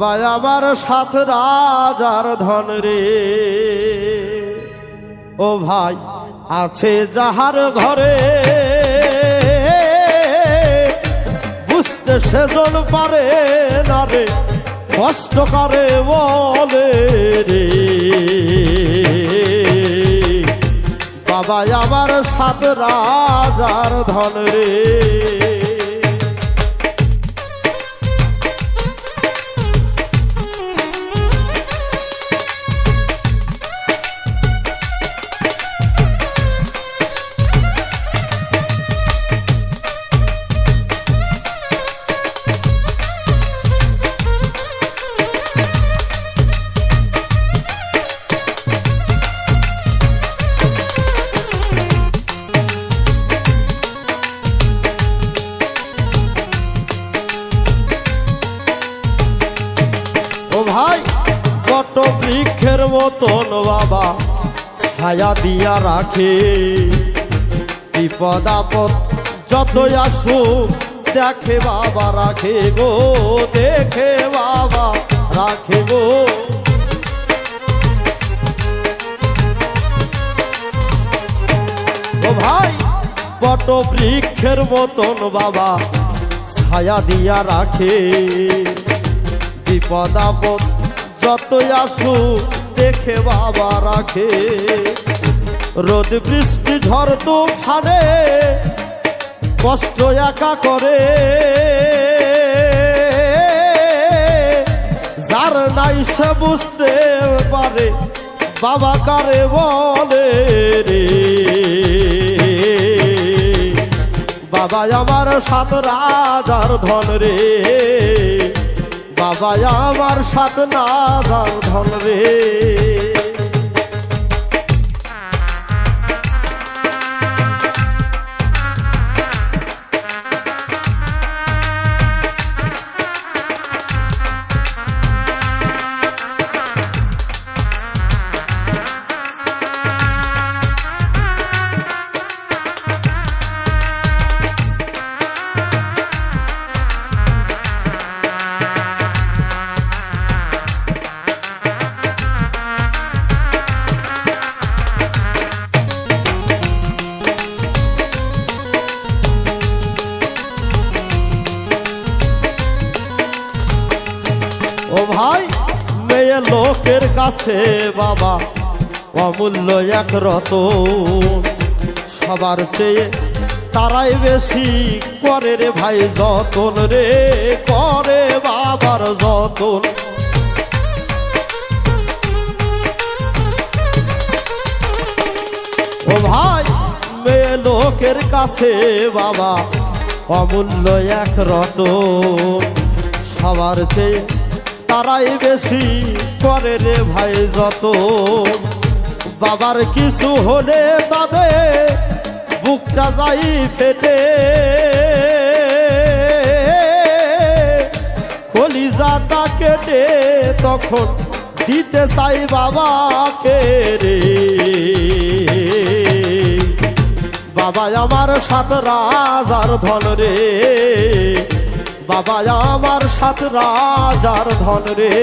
ভাই আমার সাত রাজার ধন রে, ও ভাই আছে যাহার ঘরে, বুঝতে সেজন পারে না রে, কষ্ট করে বলে রে। বাবা আমার সাত রাজার ধন রে, ভাই বট বৃক্ষের মতন বাবা ছায়া দিয়া রাখে, বিপদ আপদ যতই আসুক দেখে বাবা রাখে গো, দেখে বাবা রাখে গো। ও ভাই বট বৃক্ষের মতন বাবা ছায়া দিয়া রাখে, বিপদ আপদ যতই আসুক দেখে বাবা রাখে। রোদ বৃষ্টি ঝড় তুফানে কষ্ট একা করে, যার নাই সে বুঝতে পারে বাবা কারে বলে রে। বাবা আমার সাত রাজার ধন রে, বাবা আমার সাত রাজার ধন রে। ও ভাই মেয়ে লোকের কাছে বাবা অমূল্য এক রতন, সবার চেয়ে তারাই বেশি করে রে ভাই যতন রে, করে বাবার যতন। ও ভাই মেয়ে লোকের কাছে বাবা অমূল্য এক রতন, সবার চেয়ে তারাই বেশি করে রে ভাই যতন। বাবার কিছু হলে তাদের বুকটা যাই ফেটে, কলিজাটা কেটে তখন দিতে চাই বাবাকে রে। বাবা আমার সাত রাজার ধন রে, বাবা আমার সাত রাজার ধন রে।